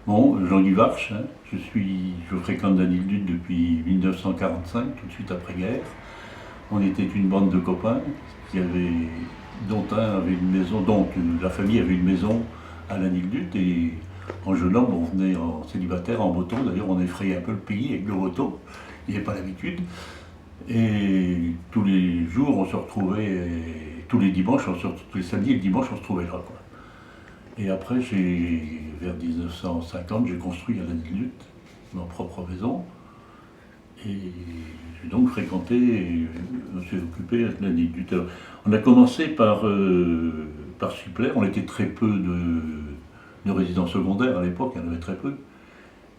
Bon, Jean-Guy Varche, hein, je fréquente Daniel Lutte depuis 1945, tout de suite après-guerre. On était une bande de copains qui avait, dont un avait une maison, donc la famille avait une maison à la Lutte et en jeune homme, on venait en célibataire, en moto. D'ailleurs, on effrayait un peu le pays avec le moto, il n'y avait pas l'habitude. Et tous les jours, on se retrouvait, et tous les dimanches, tous les samedis et le dimanche, on se trouvait là, quoi. Et après, vers 1950, j'ai construit à la Lutte ma propre maison. Et j'ai donc fréquenté, et je me suis occupé de la Lutte. On a commencé par suppléer, on était très peu de résidents secondaires à l'époque, il y en avait très peu.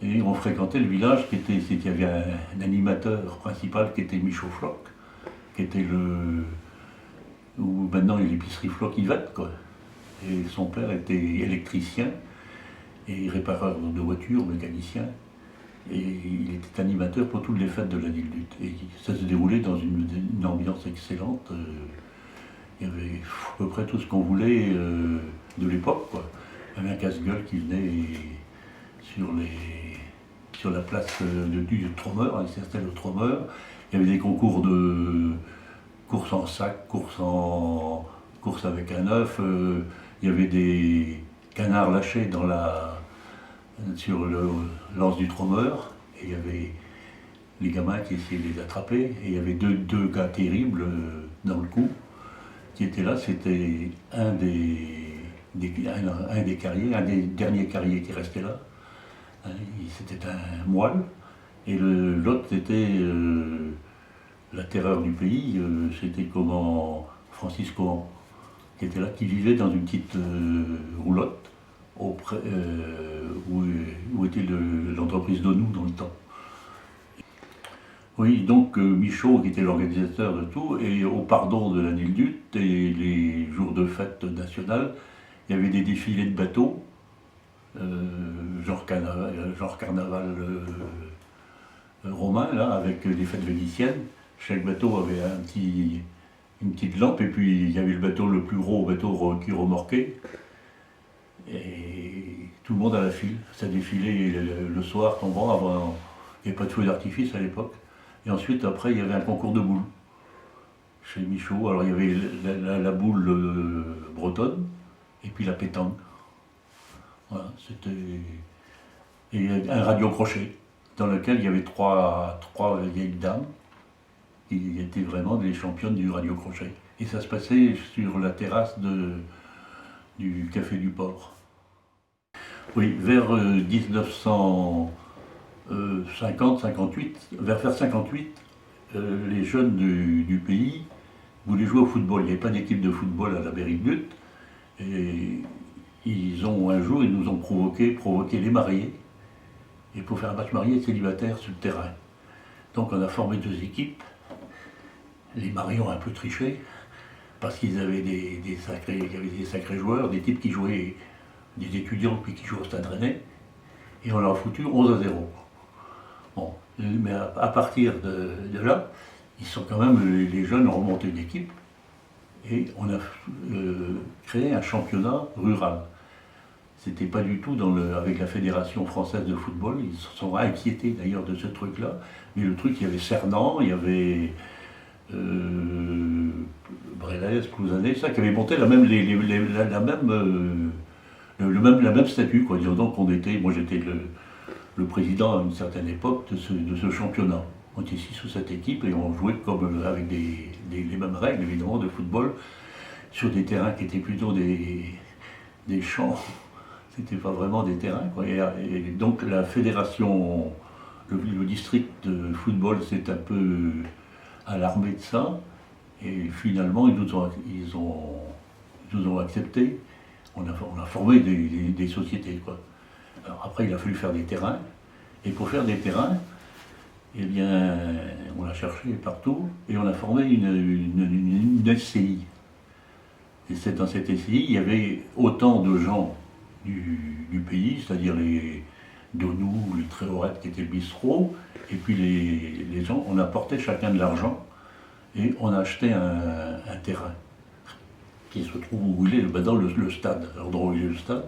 Et on fréquentait le village il y avait un animateur principal qui était Michaud Floch, qui était où maintenant il y a l'épicerie Floch Yvette, quoi. Et son père était électricien et répareur de voitures, mécanicien. Et il était animateur pour toutes les fêtes de l'année de lutte. Et ça se déroulait dans une ambiance excellente. Il y avait à peu près tout ce qu'on voulait de l'époque, quoi. Il y avait un casse-gueule qui venait sur la place du Tromeur, il s'installe au Tromeur. Il y avait des concours de course en sac, course avec un œuf. Il y avait des canards lâchés sur le lance du Tromeur. Et il y avait les gamins qui essayaient de les attraper. Et il y avait deux gars terribles dans le coup qui étaient là. C'était un des carriers, un des derniers carriers qui restait là. C'était un moine. Et l'autre était la terreur du pays. C'était Francis Cohan, qui était là, qui vivait dans une petite roulotte où était l'entreprise d'Onou dans le temps. Oui, donc Michaud, qui était l'organisateur de tout, et au pardon de l'année de lutte et les jours de fête nationale, il y avait des défilés de bateaux, genre carnaval romain, là, avec des fêtes vénitiennes. Chaque bateau avait une petite lampe, et puis il y avait le bateau le plus gros, bateau qui remorquait. Et tout le monde à la file. Ça défilait le soir tombant, avant. Il n'y avait pas de feu d'artifice à l'époque. Et ensuite, après, il y avait un concours de boules chez Michaud. Alors il y avait la boule bretonne, et puis la pétanque. Voilà, c'était. Et un radio-crochet, dans lequel il y avait trois vieilles dames qui étaient vraiment des championnes du radio-crochet. Et ça se passait sur la terrasse du Café du Port. Oui, vers 1950-58, vers 58, les jeunes du pays voulaient jouer au football. Il n'y avait pas d'équipe de football à la mairie de Lutte. Et un jour, ils nous ont provoqué les mariés, et pour faire un match marié célibataire sur le terrain. Donc on a formé deux équipes. Les mariés ont un peu triché, parce qu'ils avaient des sacrés joueurs, des types qui jouaient, des étudiants puis qui jouaient au Stade Rennais, et on leur a foutu 11-0. Bon, mais à partir de là, ils sont quand même, les jeunes ont remonté une équipe, et on a créé un championnat rural. C'était pas du tout avec la Fédération française de football, ils se sont inquiétés d'ailleurs de ce truc-là, mais le truc, il y avait Cernan, il y avait Brélès, Plouzané, ça qui avait monté la même statut, quoi. Disons donc moi j'étais le président à une certaine époque de ce championnat. On était 6 ou 7 équipes et on jouait comme avec les mêmes règles évidemment de football sur des terrains qui étaient plutôt des champs. C'était pas vraiment des terrains, quoi. Et donc la fédération, le district de football s'est un peu alarmé de ça, et finalement ils nous ont accepté. On a formé des sociétés, quoi. Alors après il a fallu faire des terrains, et pour faire des terrains, eh bien on a cherché partout et on a formé une SCI. Et dans cette SCI, il y avait autant de gens du pays, c'est-à-dire les Donou, les Tréorettes qui étaient le bistrot, et puis les gens, on apportait chacun de l'argent et on a acheté un terrain qui se trouve où il est, dans le stade, l'endroit où il est le stade,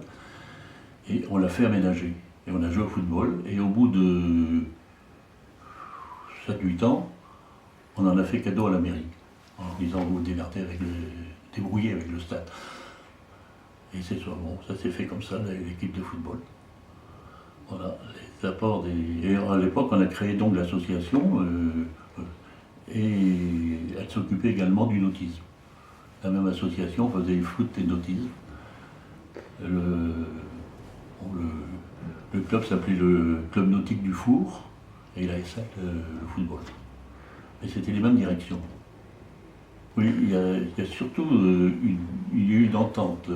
et on l'a fait aménager. Et on a joué au football, et au bout de 7-8 ans, on en a fait cadeau à la mairie, en disant vous débrouillez avec le stade. Et c'est ça, bon, ça s'est fait comme ça, l'équipe de football. Voilà, les apports des... Et à l'époque, on a créé donc l'association, et elle s'occupait également du nautisme. La même association faisait foot et nautisme. Le club s'appelait le Club Nautique du Four, et l'ASL, le football. Et c'était les mêmes directions. Oui, il y a surtout il y a eu une entente,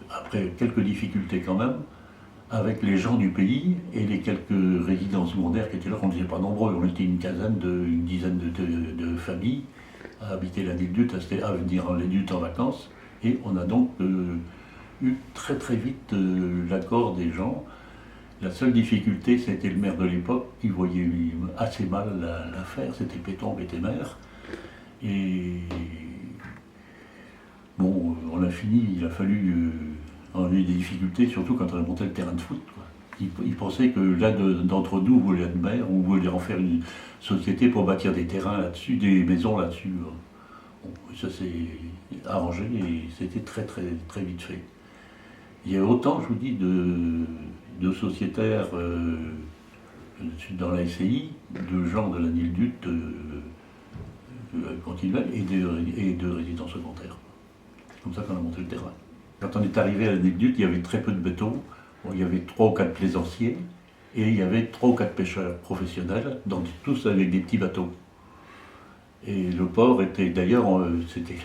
après quelques difficultés quand même, avec les gens du pays et les quelques résidents secondaires qui étaient là. On n'était pas nombreux, on était une dizaine de familles à habiter la Nildut, à venir à Nildut en vacances. Et on a donc eu très très vite l'accord des gens. La seule difficulté, c'était le maire de l'époque qui voyait assez mal l'affaire, c'était Péton Bétémer. Et bon, on a fini, il a fallu... on a eu des difficultés, surtout quand on a monté le terrain de foot, quoi. Ils pensaient que l'un d'entre nous voulait être maire ou voulait en faire une société pour bâtir des terrains là-dessus, des maisons là-dessus. Bon, ça s'est arrangé et c'était très très très vite fait. Il y a autant, je vous dis, de sociétaires dans la SCI, de gens de la Nildut continuels et de résidents secondaires. C'est comme ça qu'on a monté le terrain. Quand on est arrivé à la Nildut, il y avait très peu de bateaux. Bon, il y avait 3 ou 4 plaisanciers et il y avait 3 ou 4 pêcheurs professionnels, donc tous avec des petits bateaux. Et le port était d'ailleurs, c'était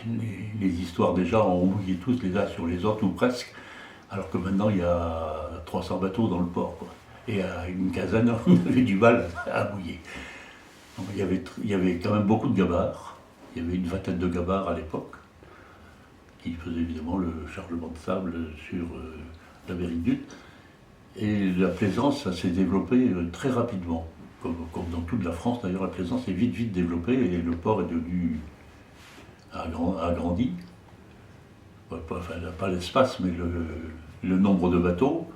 les histoires déjà, on mouillait tous les uns sur les autres ou presque, alors que maintenant il y a 300 bateaux dans le port, quoi. Et à une quinzaine, on avait du mal à mouiller. Donc, il y avait quand même beaucoup de gabarres. Il y avait une vingtaine de gabarres à l'époque, qui faisaient évidemment le chargement de sable sur la Nildut. Et la plaisance, ça s'est développé très rapidement. Comme dans toute la France, d'ailleurs, la plaisance est vite développée et le port est devenu agrandi. Enfin, pas l'espace, mais le nombre de bateaux.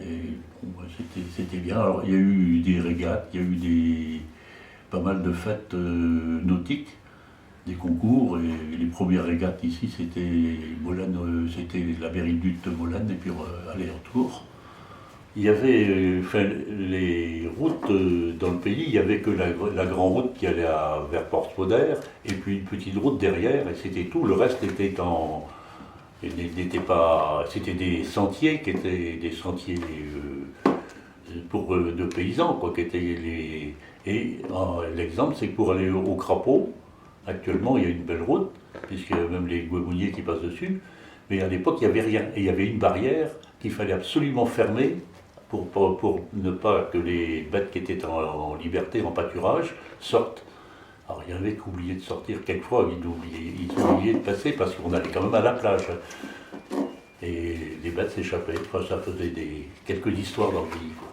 Et bon, c'était bien. Alors, il y a eu des régates, il y a eu pas mal de fêtes nautiques, des concours. Et les premières régates ici, c'était c'était la Nildut de Molène, et puis aller-retour. Il y avait les routes dans le pays, il n'y avait que la grande route qui allait vers Porte-Poder, et puis une petite route derrière, et c'était tout. Le reste n'était pas. C'était des sentiers qui étaient des sentiers de paysans, quoi, qui étaient et l'exemple, c'est que pour aller au Crapaud, actuellement il y a une belle route, puisqu'il y a même les guémouniers qui passent dessus, mais à l'époque il n'y avait rien, et il y avait une barrière qu'il fallait absolument fermer pour ne pas que les bêtes qui étaient en liberté, en pâturage, sortent. Alors il y en avait qui oubliaient de sortir quelquefois, ils oubliaient de passer parce qu'on allait quand même à la plage. Et les bêtes s'échappaient. Enfin, ça faisait quelques histoires dans le pays, quoi.